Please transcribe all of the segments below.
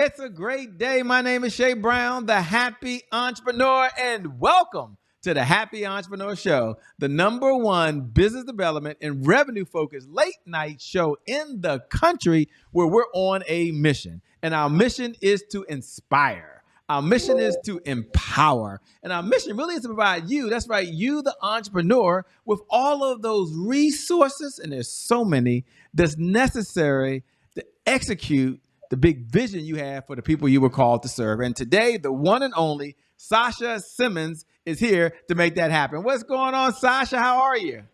It's a great day. My name is Shay Brown, the Happy Entrepreneur, and welcome to the Happy Entrepreneur Show, the number one business development and revenue focused late night show in the country where we're on a mission. And our mission is to inspire. Our mission is to empower. And our mission really is to provide you, that's right, you, the entrepreneur, with all of those resources, and there's so many, that's necessary to execute the big vision you have for the people you were called to serve. And today, the one and only Sasha Simmons is here to make that happen. What's going on, Sasha? How are you?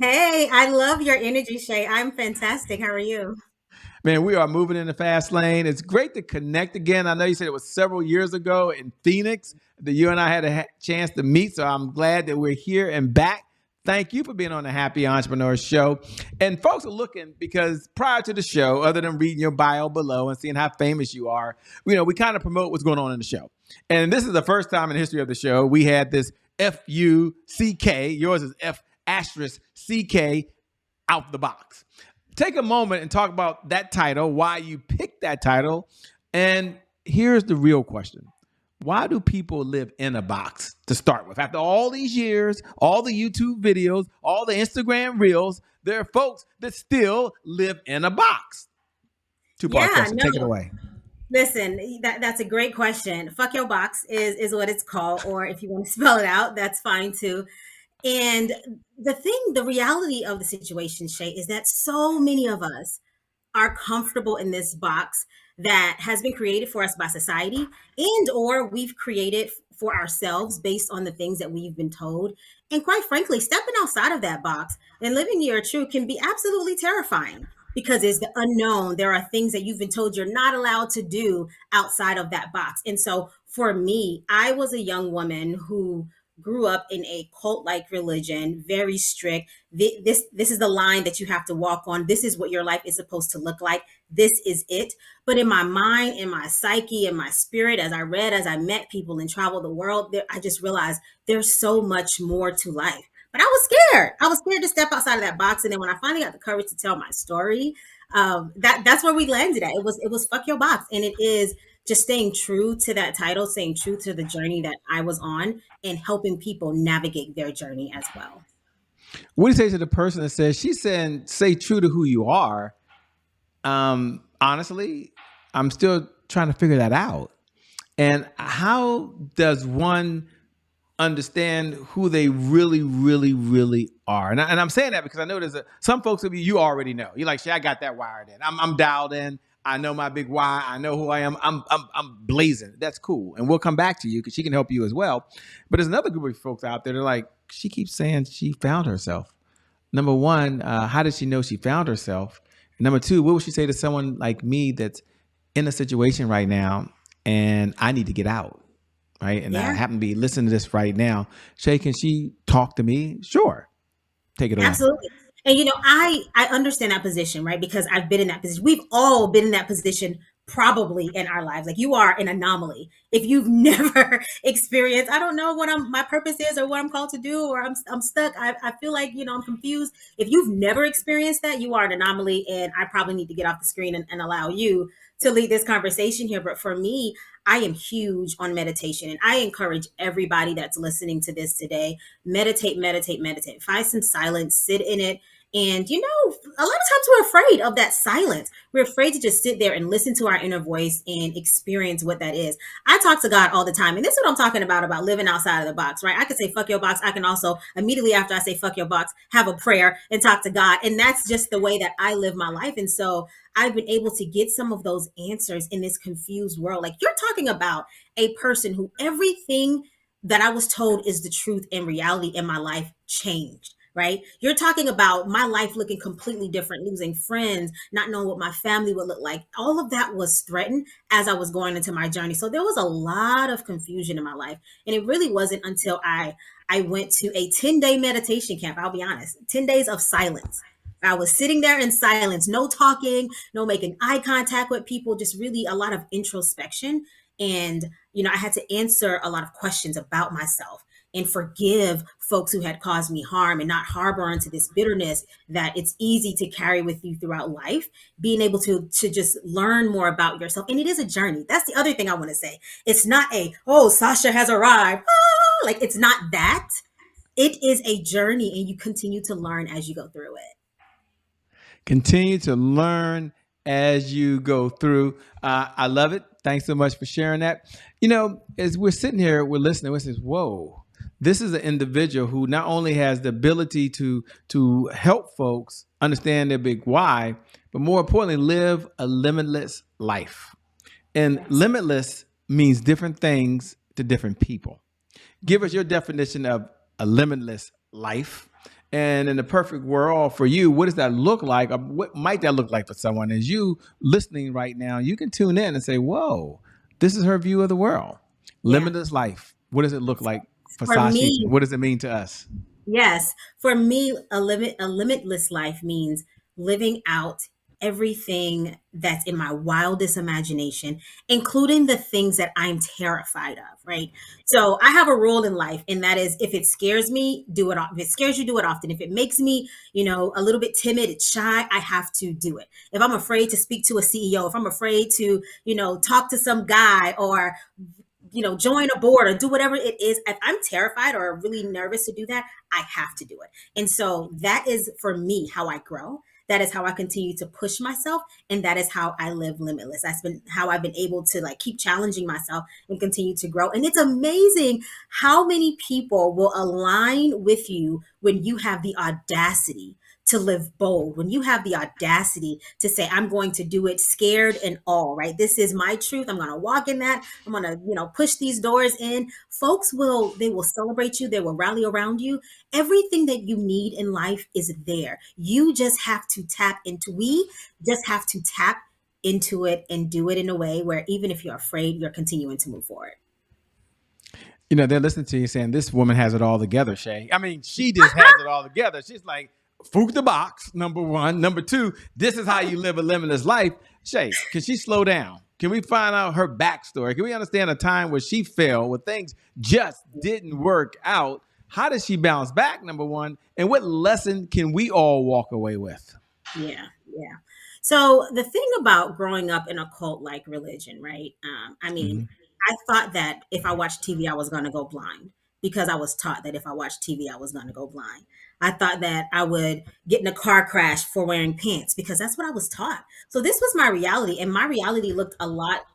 Hey, I love your energy, Shay. I'm fantastic. How are you? Man, we are moving in the fast lane. It's great to connect again. I know you said it was several years ago in Phoenix that you and I had a chance to meet. So I'm glad that we're here and back. Thank you for being on the Happy Entrepreneur Show. And folks are looking because prior to the show, other than reading your bio below and seeing how famous you are, we kind of promote what's going on in the show. And this is the first time in the history of the show we had this F-U-C-K. Yours is F asterisk C-K out the box. Take a moment and talk about that title, why you picked that title. And here's the real question. Why do people live in a box to start with? After all these years, all the YouTube videos, all the Instagram reels, there are folks that still live in a box. Two-part Yeah, question. Take it no. away. Listen, that's a great question. Fuck Yo Box is what it's called, or if you want to spell it out, that's fine too. And the reality of the situation, Shay, is that so many of us are comfortable in this box that has been created for us by society and or we've created for ourselves based on the things that we've been told. And quite frankly, stepping outside of that box and living your truth can be absolutely terrifying because it's the unknown. There are things that you've been told you're not allowed to do outside of that box. And so for me, I was a young woman who grew up in a cult-like religion, very strict. This is the line that you have to walk on. This is what your life is supposed to look like. This is it. But in my mind, in my psyche, in my spirit, as I read, as I met people and traveled the world, I just realized there's so much more to life. But I was scared. I was scared to step outside of that box. And then when I finally got the courage to tell my story, that's where we landed at. It was Fuck Your Box, and it is just staying true to that title, staying true to the journey that I was on, and helping people navigate their journey as well. What do you say to the person that says, she's saying, stay true to who you are? Honestly, I'm still trying to figure that out. And how does one understand who they really, really, really are? And I'm saying that because I know some folks will be, you already know. You're like, shit, I got that wired in. I'm dialed in. I know my big why. I know who I am. I'm blazing. That's cool. And we'll come back to you because she can help you as well. But there's another group of folks out there that are like, she keeps saying she found herself. Number one, how did she know she found herself? And number two, what would she say to someone like me that's in a situation right now and I need to get out, right? And I Yeah. happen to be listening to this right now. Shay, can she talk to me? Sure. Take it away. Absolutely. And I understand that position, right? Because I've been in that position. We've all been in that position probably in our lives. Like, you are an anomaly. If you've never experienced, I don't know what my purpose is or what I'm called to do, or I'm stuck. I feel like, I'm confused. If you've never experienced that, you are an anomaly, and I probably need to get off the screen and allow you to lead this conversation here. But for me, I am huge on meditation, and I encourage everybody that's listening to this today, meditate, meditate, meditate. Find some silence, sit in it. And a lot of times we're afraid of that silence. We're afraid to just sit there and listen to our inner voice and experience what that is. I talk to God all the time. And this is what I'm talking about living outside of the box, right? I can say, fuck your box. I can also, immediately after I say, fuck your box, have a prayer and talk to God. And that's just the way that I live my life. And so I've been able to get some of those answers in this confused world. Like, you're talking about a person who everything that I was told is the truth and reality in my life changed. Right? You're talking about my life looking completely different, losing friends, not knowing what my family would look like. All of that was threatened as I was going into my journey. So there was a lot of confusion in my life. And it really wasn't until I went to a 10-day meditation camp. I'll be honest, 10 days of silence. I was sitting there in silence, no talking, no making eye contact with people, just really a lot of introspection. And, I had to answer a lot of questions about myself. and forgive folks who had caused me harm and not harbor onto this bitterness that it's easy to carry with you throughout life. Being able to just learn more about yourself. And it is a journey. That's the other thing I want to say. It's not a, oh, Sasha has arrived. Ah, like it's not that. It is a journey and you continue to learn as you go through it. Continue to learn as you go through. I love it. Thanks so much for sharing that. As we're sitting here, we're listening, we say, whoa, this is an individual who not only has the ability to help folks understand their big why, but more importantly, live a limitless life. And Yes. limitless means different things to different people. Give us your definition of a limitless life. And in the perfect world for you, what does that look like? Or what might that look like for someone? As you listening right now, you can tune in and say, whoa, this is her view of the world. Yeah. Limitless life. What does it look like for For Sashi? me, What does it mean to us? yes, for me, a limitless life means living out everything that's in my wildest imagination, including the things that I'm terrified of, right? So I have a rule in life, and that is if it scares me, do it. If it scares you, do it often. If it makes me, a little bit timid, it's shy, I have to do it. If I'm afraid to speak to a CEO, if I'm afraid to, talk to some guy or join a board or do whatever it is. If I'm terrified or really nervous to do that, I have to do it. And so that is for me how I grow. That is how I continue to push myself. And that is how I live limitless. That's been how I've been able to like keep challenging myself and continue to grow. And it's amazing how many people will align with you when you have the audacity to live bold, when you have the audacity to say, I'm going to do it scared and all, right? This is my truth. I'm going to walk in that. I'm going to, push these doors in. They will celebrate you. They will rally around you. Everything that you need in life is there. We just have to tap into it and do it in a way where even if you're afraid, you're continuing to move forward. They're listening to you saying, this woman has it all together, Shay. I mean, she just has it all together. She's like, Fck the box, number one. Number two, this is how you live a limitless life. Shay, can she slow down? Can we find out her backstory? Can we understand a time where she fell, where things just didn't work out? How does she bounce back, number one? And what lesson can we all walk away with? Yeah, yeah. So the thing about growing up in a cult like religion, right? I mean, Mhm. I thought that if I watched TV, I was going to go blind because I was taught that if I watched TV, I was going to go blind. I thought that I would get in a car crash for wearing pants because that's what I was taught. So this was my reality, and my reality looked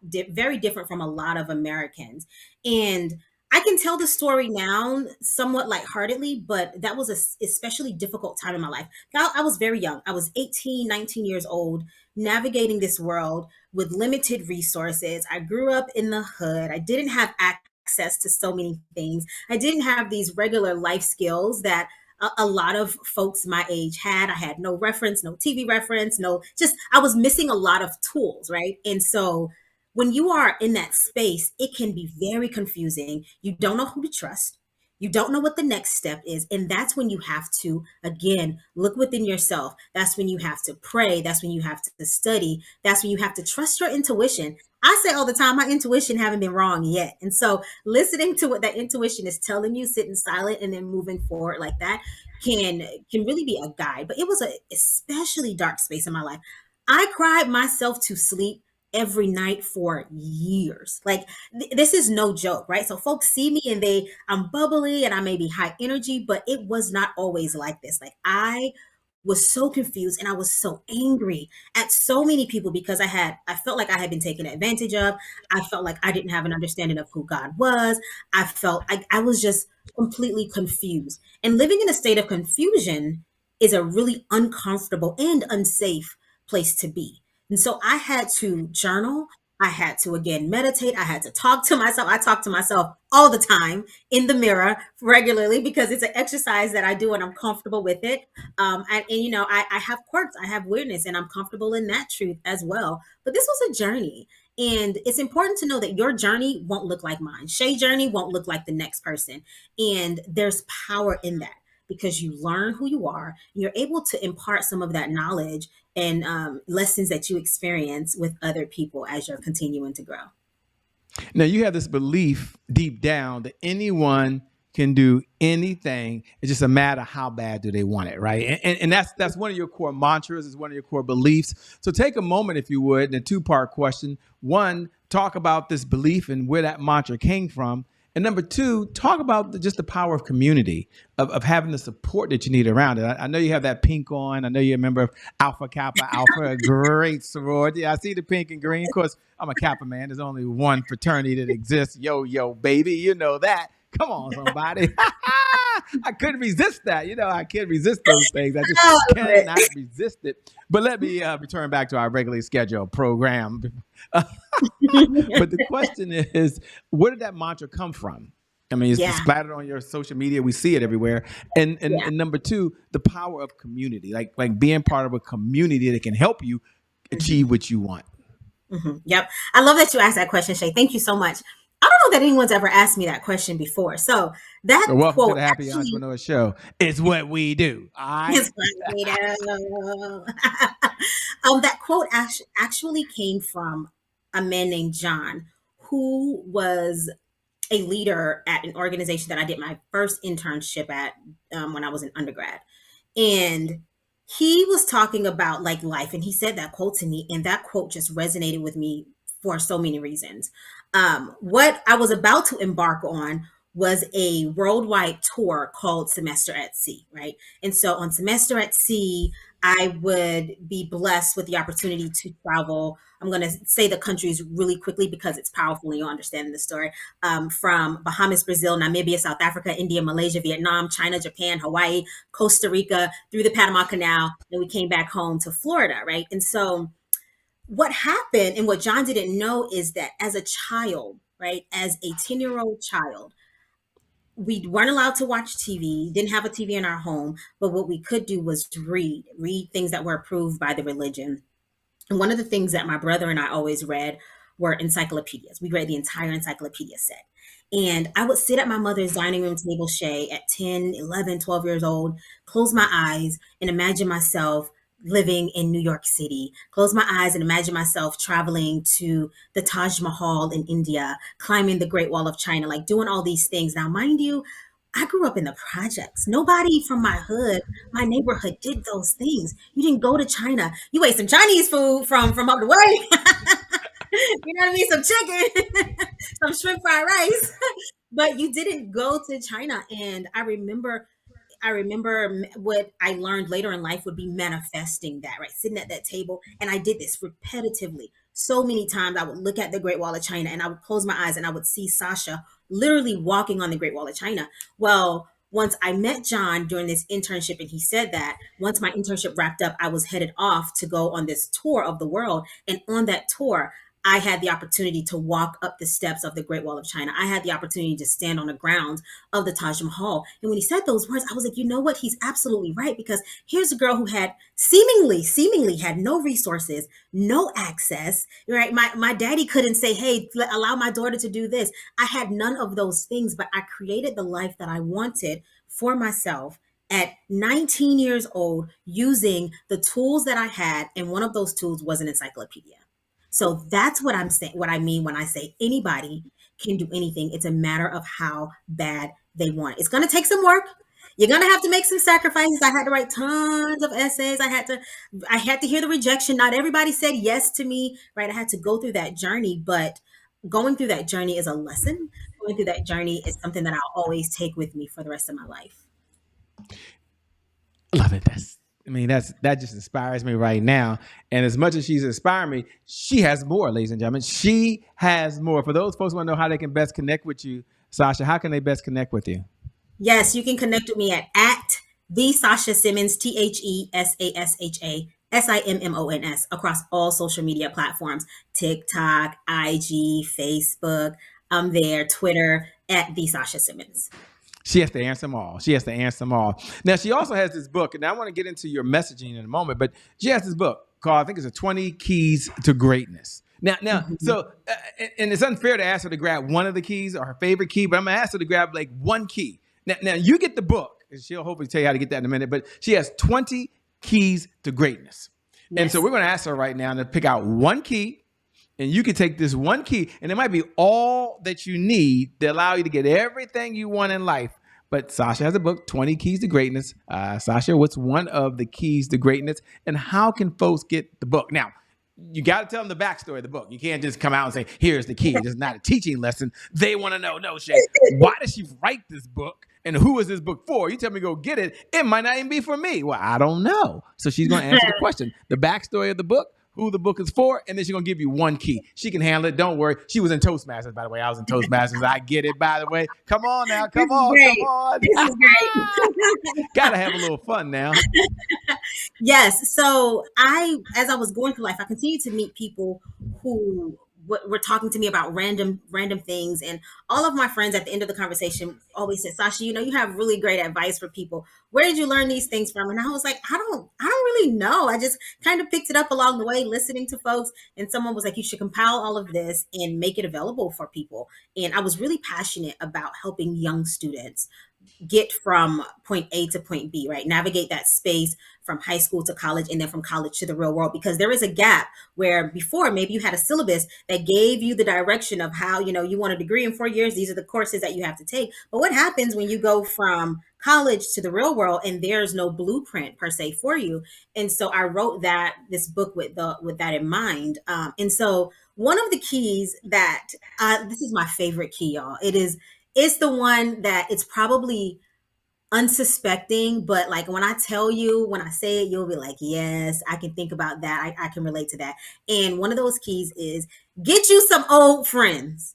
very different from a lot of Americans. And I can tell the story now somewhat lightheartedly, but that was a especially difficult time in my life. Now, I was very young. I was 18, 19 years old, navigating this world with limited resources. I grew up in the hood. I didn't have access to so many things. I didn't have these regular life skills that a lot of folks my age had. I had no reference, no TV reference, I was missing a lot of tools, right? And so when you are in that space, it can be very confusing. You don't know who to trust. You don't know what the next step is. And that's when you have to, again, look within yourself. That's when you have to pray. That's when you have to study. That's when you have to trust your intuition. I say all the time, my intuition haven't been wrong yet. And so listening to what that intuition is telling you, sitting silent and then moving forward like that can really be a guide. But it was a especially dark space in my life. I cried myself to sleep every night for years. Like this is no joke, right? So folks see me and I'm bubbly and I may be high energy, but it was not always like this. Like I was so confused and I was so angry at so many people because I felt like I had been taken advantage of. I felt like I didn't have an understanding of who God was. I felt I was just completely confused. And living in a state of confusion is a really uncomfortable and unsafe place to be. And so I had to journal. I had to again meditate. I had to talk to myself. I talk to myself all the time in the mirror regularly because it's an exercise that I do and I'm comfortable with it. I have quirks, I have weirdness, and I'm comfortable in that truth as well. But this was a journey. And it's important to know that your journey won't look like mine. Shay's journey won't look like the next person. And there's power in that because you learn who you are and you're able to impart some of that knowledge and lessons that you experience with other people as you're continuing to grow. Now, you have this belief deep down that anyone can do anything. It's just a matter of how bad do they want it, right? And that's one of your core mantras, is one of your core beliefs. So take a moment, if you would, in a two-part question. One, talk about this belief and where that mantra came from. And number two, talk about just the power of community, of having the support that you need around it. I know you have that pink on. I know you're a member of Alpha Kappa Alpha, a great sorority. I see the pink and green. Of course, I'm a Kappa man. There's only one fraternity that exists. Yo, baby. You know that. Come on, somebody. I couldn't resist that. I can't resist those things. I just cannot resist it. But let me return back to our regularly scheduled program. But the question is, where did that mantra come from? I mean, it's splattered on your social media. We see it everywhere. And number two, the power of community, like being part of a community that can help you achieve what you want. Mm-hmm. Yep. I love that you asked that question, Shay. Thank you so much. I don't know that anyone's ever asked me that question before. So welcome quote, to the Happy Entrepreneur Show. It's what we do. It's what we do. That quote actually came from a man named John, who was a leader at an organization that I did my first internship at when I was an undergrad. And he was talking about life, and he said that quote to me, and that quote just resonated with me for so many reasons. What I was about to embark on was a worldwide tour called Semester at Sea, right? And so on Semester at Sea, I would be blessed with the opportunity to travel. I'm going to say the countries really quickly because it's powerful and you'll understand the story. From Bahamas, Brazil, Namibia, South Africa, India, Malaysia, Vietnam, China, Japan, Hawaii, Costa Rica, through the Panama Canal, and we came back home to Florida, right? And so what happened, and what John didn't know, is that as a child, right, as a 10-year-old child, we weren't allowed to watch TV, didn't have a TV in our home, but what we could do was read things that were approved by the religion. And one of the things that my brother and I always read were encyclopedias. We read the entire encyclopedia set. And I would sit at my mother's dining room table, Shay, at 10, 11, 12 years old, close my eyes and imagine myself living in New York City, close my eyes and imagine myself traveling to the Taj Mahal in India, climbing the Great Wall of China, doing all these things. Now, mind you, I grew up in the projects. Nobody from my hood, my neighborhood did those things. You didn't go to China. You ate some Chinese food from up the way. You know what I mean? Some chicken, some shrimp fried rice. But you didn't go to China. And I remember what I learned later in life would be manifesting that, right? Sitting at that table. And I did this repetitively. So many times I would look at the Great Wall of China and I would close my eyes and I would see Sasha literally walking on the Great Wall of China. Well, once I met John during this internship and he said that, once my internship wrapped up, I was headed off to go on this tour of the world. And on that tour, I had the opportunity to walk up the steps of the Great Wall of China. I had the opportunity to stand on the grounds of the Taj Mahal. And when he said those words, I was like, you know what? He's absolutely right. Because here's a girl who had seemingly had no resources, no access, right? My daddy couldn't say, hey, allow my daughter to do this. I had none of those things, but I created the life that I wanted for myself at 19 years old using the tools that I had. And one of those tools was an encyclopedia. So that's what I'm saying, what I mean when I say anybody can do anything. It's a matter of how bad they want it. It's going to take some work. You're going to have to make some sacrifices. I had to write tons of essays. I had to hear the rejection. Not everybody said yes to me, right? I had to go through that journey, but going through that journey is a lesson. Going through that journey is something that I'll always take with me for the rest of my life. Love it. That just inspires me right now. And as much as she's inspiring me, she has more, ladies and gentlemen. She has more. For those folks who want to know how they can best connect with you, Sasha, how can they best connect with you? Yes, you can connect with me at the Sasha Simmons, TheSasha Simmons across all social media platforms, TikTok, IG, Facebook. I'm there, Twitter, at the Sasha Simmons. She has to answer them all. Now, she also has this book, and I want to get into your messaging in a moment, but she has this book called, I think it's 20 Keys to Greatness. Now, so, and it's unfair to ask her to grab one of the keys or her favorite key, but I'm going to ask her to grab one key. Now you get the book, and she'll hopefully tell you how to get that in a minute, but she has 20 keys to greatness. Yes. And so we're going to ask her right now to pick out one key. And you can take this one key, and it might be all that you need to allow you to get everything you want in life. But Sasha has a book, 20 Keys to Greatness. Sasha, what's one of the keys to greatness, and how can folks get the book? Now, you got to tell them the backstory of the book. You can't just come out and say, here's the key. This is not a teaching lesson. They want to know, no, Shay, why did she write this book? And who is this book for? You tell me to go get it. It might not even be for me. Well, I don't know. So she's going to answer the question, the backstory of the book, who the book is for, and then she's going to give you one key. She can handle it. Don't worry. She was in Toastmasters, by the way. I was in Toastmasters. I get it, by the way. Come on now. Come on. Come on. This is great. Got to have a little fun now. Yes. So as I was going through life, I continued to meet people who were talking to me about random things, and all of my friends at the end of the conversation always said, "Sasha, you have really great advice for people. Where did you learn these things from?" And I was like, I don't really know. I just kind of picked it up along the way, listening to folks. And someone was like, "You should compile all of this and make it available for people." And I was really passionate about helping young students get from point A to point B, right? Navigate that space from high school to college, and then from college to the real world, because there is a gap where before maybe you had a syllabus that gave you the direction of how, you want a degree in 4 years. These are the courses that you have to take. But what happens when you go from college to the real world and there's no blueprint per se for you? And so I wrote this book with that in mind. And so one of the keys that this is my favorite key, y'all. It's the one that it's probably unsuspecting, but like when I say it, you'll be like, yes, I can think about that. I can relate to that. And one of those keys is get you some old friends.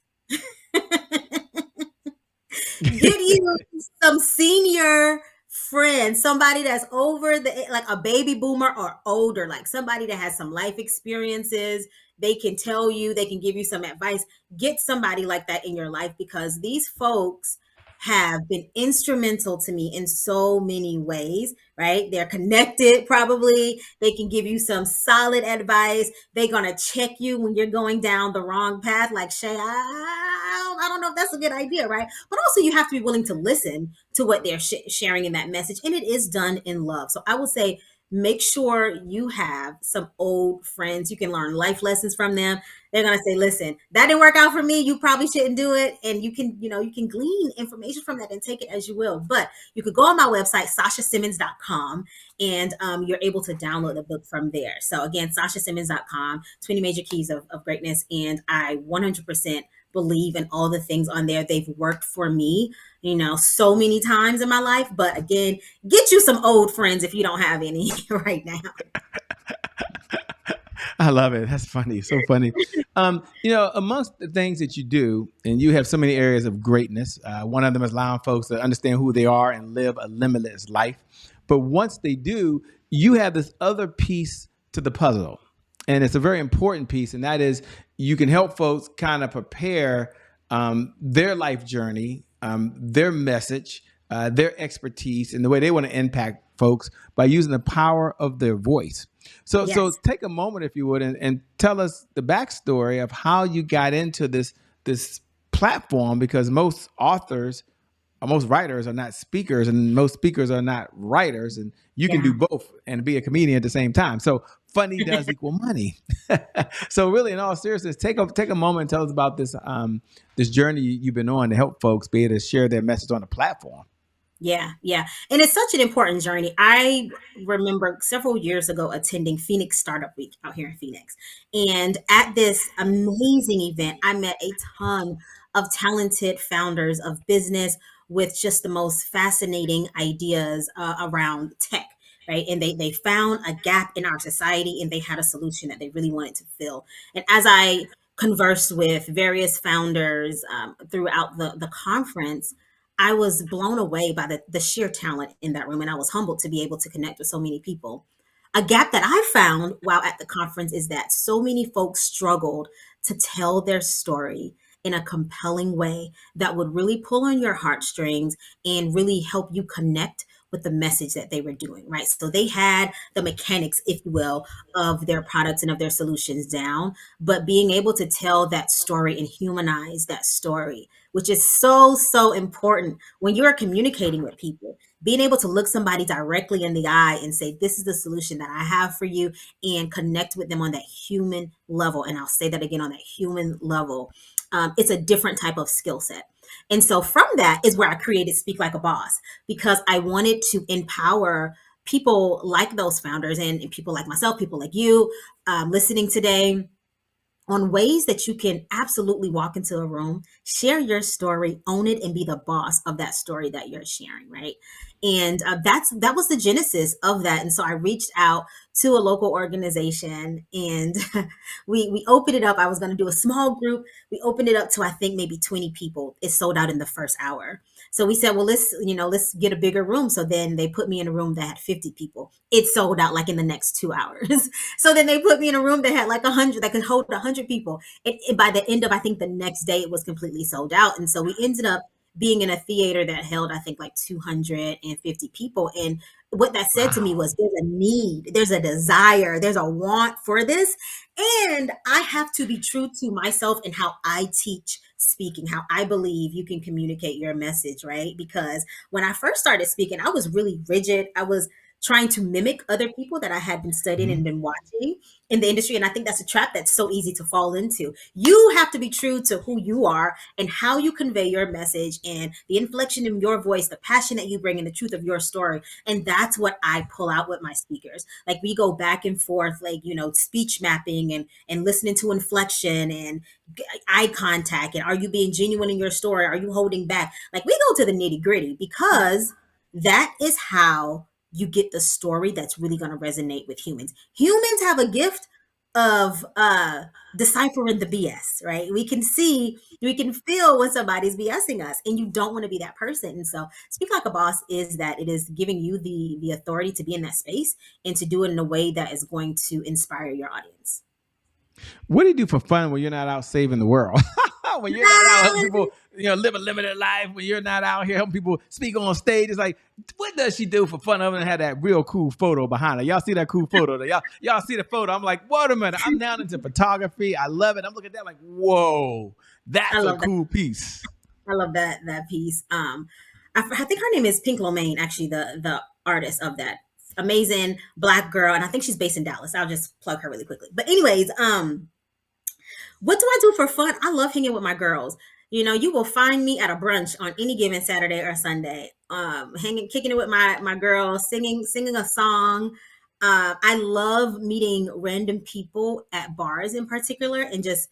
Get you some senior friends, somebody that's over like a baby boomer or older, like somebody that has some life experiences. They can tell you, they can give you some advice. Get somebody like that in your life, because these folks have been instrumental to me in so many ways, right? They're connected, probably. They can give you some solid advice. They're going to check you when you're going down the wrong path. Like, Shay, I don't know if that's a good idea, right? But also you have to be willing to listen to what they're sharing in that message. And it is done in love. So I would say, make sure you have some old friends. You can learn life lessons from them. They're going to say, listen, that didn't work out for me. You probably shouldn't do it. And you can glean information from that and take it as you will. But you could go on my website, sashasimmons.com, and you're able to download the book from there. So again, sashasimmons.com, 20 major keys of greatness. And I 100% believe in all the things on there. They've worked for me, so many times in my life. But again, get you some old friends if you don't have any right now. I love it. That's funny. So funny. Amongst the things that you do, and you have so many areas of greatness, one of them is allowing folks to understand who they are and live a limitless life. But once they do, you have this other piece to the puzzle. And it's a very important piece. And that is, you can help folks kind of prepare their life journey, their message, their expertise, and the way they want to impact folks by using the power of their voice. So take a moment, if you would, and tell us the backstory of how you got into this platform, because most authors or most writers are not speakers, and most speakers are not writers, and you can do both and be a comedian at the same time. So funny does equal money. So really, in all seriousness, take a moment and tell us about this journey you've been on to help folks be able to share their message on the platform. Yeah. And it's such an important journey. I remember several years ago attending Phoenix Startup Week out here in Phoenix. And at this amazing event, I met a ton of talented founders of business with just the most fascinating ideas around tech. Right. And they found a gap in our society, and they had a solution that they really wanted to fill. And as I conversed with various founders throughout the conference, I was blown away by the sheer talent in that room. And I was humbled to be able to connect with so many people. A gap that I found while at the conference is that so many folks struggled to tell their story in a compelling way that would really pull on your heartstrings and really help you connect with the message that they were doing, right? So they had the mechanics, if you will, of their products and of their solutions down, but being able to tell that story and humanize that story, which is so, so important when you are communicating with people. Being able to look somebody directly in the eye and say, this is the solution that I have for you, and connect with them on that human level. And I'll say that again, on that human level. It's a different type of skill set. And so from that is where I created Speak Like a Boss, because I wanted to empower people like those founders and people like myself, people like you, listening today, on ways that you can absolutely walk into a room, share your story, own it, and be the boss of that story that you're sharing, right? And that was the genesis of that. And so I reached out to a local organization, and we opened it up. I was going to do a small group. We opened it up to, I think, maybe 20 people. It sold out in the first hour. So we said, well, let's get a bigger room. So then they put me in a room that had 50 people. It sold out like in the next 2 hours. So then they put me in a room that had like 100, that could hold 100 people. And by the end of, I think the next day, it was completely sold out. And so we ended up being in a theater that held, I think, like 250 people. And what that said to me Wow. was, there's a need, there's a desire, there's a want for this. And I have to be true to myself and how I teach speaking, how I believe you can communicate your message, right? Because when I first started speaking, I was really rigid. I was trying to mimic other people that I had been studying and Mhm. been watching in the industry. And I think that's a trap that's so easy to fall into. You have to be true to who you are and how you convey your message and the inflection in your voice, the passion that you bring, and the truth of your story. And that's what I pull out with my speakers. Like, we go back and forth, like, speech mapping and listening to inflection and eye contact. And are you being genuine in your story? Are you holding back? Like, we go to the nitty gritty, because that is how you get the story that's really going to resonate with humans. Humans have a gift of deciphering the BS, right? We can feel when somebody's BSing us, and you don't want to be that person. And so Speak Like a Boss is that. It is giving you the authority to be in that space and to do it in a way that is going to inspire your audience. What do you do for fun when you're not out saving the world? When you're not out helping people, live a limited life, when you're not out here helping people speak on stage, it's like, what does she do for fun other than have that real cool photo behind her? Y'all see that cool photo? Y'all see the photo? I'm like, wait a minute. I'm now into photography. I love it. I'm looking at that like, whoa, I that's a love that. cool piece. I love that piece. I think her name is Pink Lomain, actually, the artist of that amazing Black girl, and I think she's based in Dallas. I'll just plug her really quickly. But anyways, what do I do for fun? I love hanging with my girls. You will find me at a brunch on any given Saturday or Sunday, hanging, kicking it with my girls, singing a song. I love meeting random people at bars in particular, and just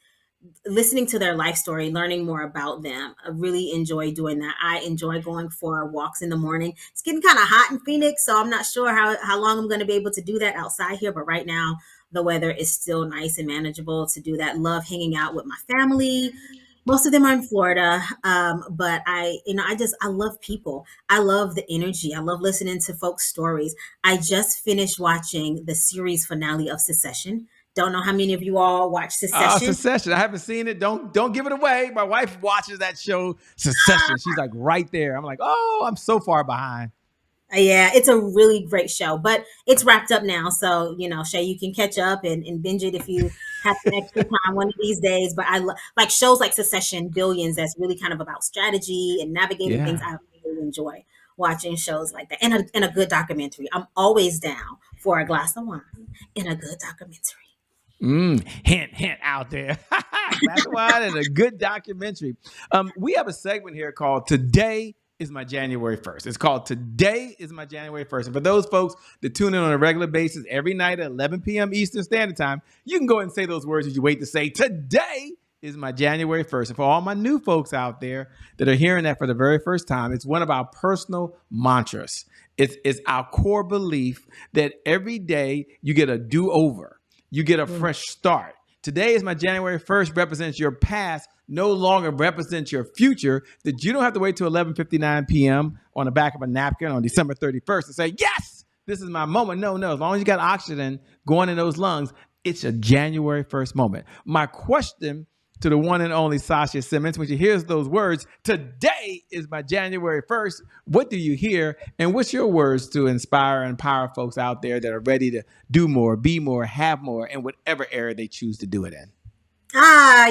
listening to their life story, learning more about them. I really enjoy doing that. I enjoy going for walks in the morning. It's getting kind of hot in Phoenix, so I'm not sure how long I'm going to be able to do that outside here. But right now, the weather is still nice and manageable to do that. Love hanging out with my family. Most of them are in Florida, but I love people. I love the energy. I love listening to folks' stories. I just finished watching the series finale of Succession. Don't know how many of you all watch Succession. Succession. I haven't seen it. Don't give it away. My wife watches that show, Succession. She's like right there. I'm like, oh, I'm so far behind. Yeah, it's a really great show, but it's wrapped up now. So, Shay, you can catch up and binge it if you have some extra time one of these days. But like shows like Succession, Billions, that's really kind of about strategy and navigating things. Yeah. I really enjoy watching shows like that, and a good documentary. I'm always down for a glass of wine and a good documentary. Hint, hint out there. Glass of wine and a good documentary. We have a segment here called Today is My January 1st. It's called Today is My January 1st. And for those folks that tune in on a regular basis every night at 11 p.m. Eastern Standard Time, you can go ahead and say those words as you wait to say, Today is my January 1st. And for all my new folks out there that are hearing that for the very first time, it's one of our personal mantras. It's our core belief that every day you get a do-over. You get a fresh start. Today is my January 1st represents your past, no longer represents your future, that you don't have to wait till 11:59 p.m. on the back of a napkin on December 31st and say, yes, this is my moment. No. As long as you got oxygen going in those lungs, it's a January 1st moment. My question to the one and only Sasha Simmons, when she hears those words, today is my January 1st, what do you hear? And what's your words to inspire and empower folks out there that are ready to do more, be more, have more, in whatever area they choose to do it in?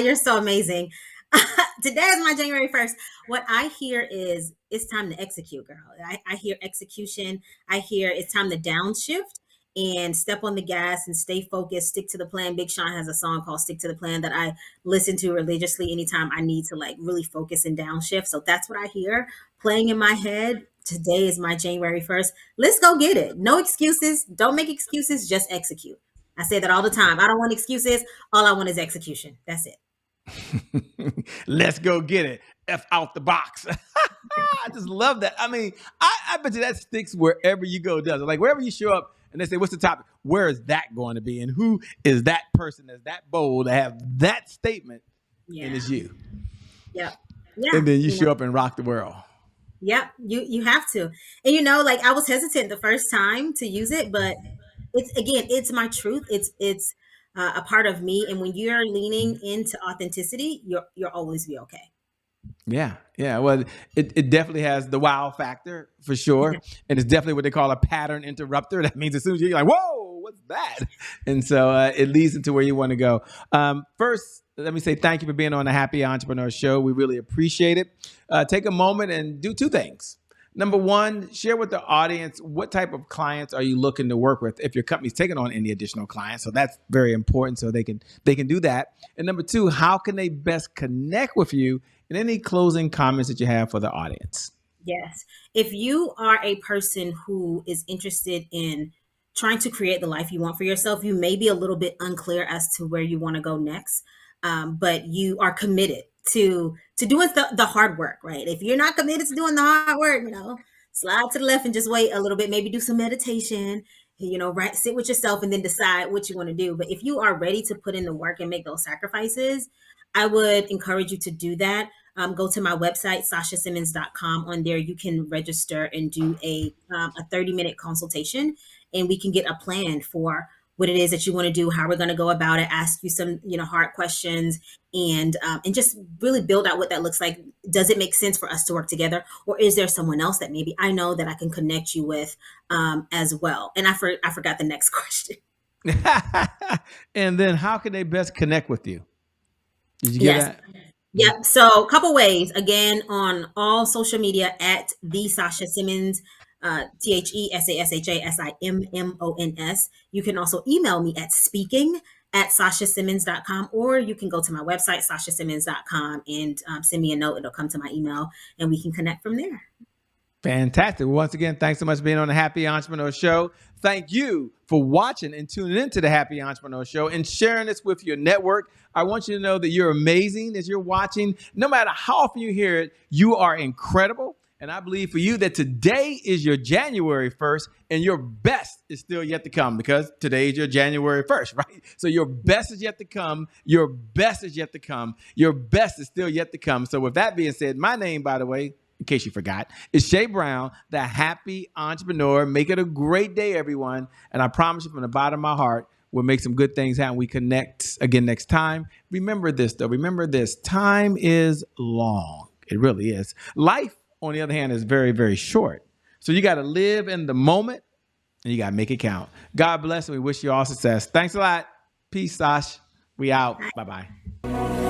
You're so amazing. Today is my January 1st. What I hear is it's time to execute, girl. I hear execution. I hear it's time to downshift and step on the gas and stay focused, stick to the plan. Big Sean has a song called Stick to the Plan that I listen to religiously anytime I need to like really focus and downshift. So that's what I hear playing in my head. Today is my January 1st. Let's go get it. No excuses. Don't make excuses. Just execute. I say that all the time. I don't want excuses. All I want is execution. That's it. Let's go get it. F out the box. I just love that. I mean, I bet you that sticks wherever you go, does it? Like wherever you show up and they say, what's the topic? Where is that going to be? And who is that person that's that bold to have that statement? Yeah. And it's you. Yep. Yeah. And then you show up and rock the world. Yep. You have to. And you know, like I was hesitant the first time to use it, but it's my truth. It's a part of me. And when you're leaning into authenticity, you'll always be okay. Yeah. Well, it definitely has the wow factor for sure. And it's definitely what they call a pattern interrupter. That means as soon as you're like, whoa, what's that? And so it leads into where you want to go. First, let me say thank you for being on the Happy Entrepreneur Show. We really appreciate it. Take a moment and do two things. Number one, share with the audience what type of clients are you looking to work with if your company's taking on any additional clients. So that's very important so they can do that. And number two, how can they best connect with you? And any closing comments that you have for the audience? Yes. If you are a person who is interested in trying to create the life you want for yourself, you may be a little bit unclear as to where you want to go next, but you are committed to doing the hard work, right? If you're not committed to doing the hard work, slide to the left and just wait a little bit, maybe do some meditation, right, sit with yourself and then decide what you want to do. But if you are ready to put in the work and make those sacrifices, I would encourage you to do that. Go to my website, sashasimmons.com. On there, you can register and do a 30-minute consultation, and we can get a plan for what it is that you want to do, how we're going to go about it, ask you some, hard questions, and just really build out what that looks like. Does it make sense for us to work together, or is there someone else that maybe I know that I can connect you with as well? And I forgot the next question. And then how can they best connect with you? Did you get that? Yep. So a couple ways, again, on all social media at the Sasha Simmons, TheSashasimmons. You can also email me at speaking@sashasimmons.com, or you can go to my website, sashasimmons.com, and send me a note. It'll come to my email and we can connect from there. Fantastic. Once again, thanks so much for being on the Happy Entrepreneur Show. Thank you for watching and tuning into the Happy Entrepreneur Show and sharing this with your network. I want you to know that you're amazing as you're watching. No matter how often you hear it, you are incredible. And I believe for you that today is your January 1st and your best is still yet to come, because today is your January 1st, right? So your best is yet to come. Your best is yet to come. Your best is still yet to come. So with that being said, my name, by the way, in case you forgot, is Shay Brown, the Happy Entrepreneur. Make it a great day, everyone. And I promise you from the bottom of my heart, we'll make some good things happen. We connect again next time. Remember this, though. Remember this. Time is long. It really is. Life, on the other hand, is very, very short. So you got to live in the moment and you got to make it count. God bless and we wish you all success. Thanks a lot. Peace, Sash. We out. Bye-bye.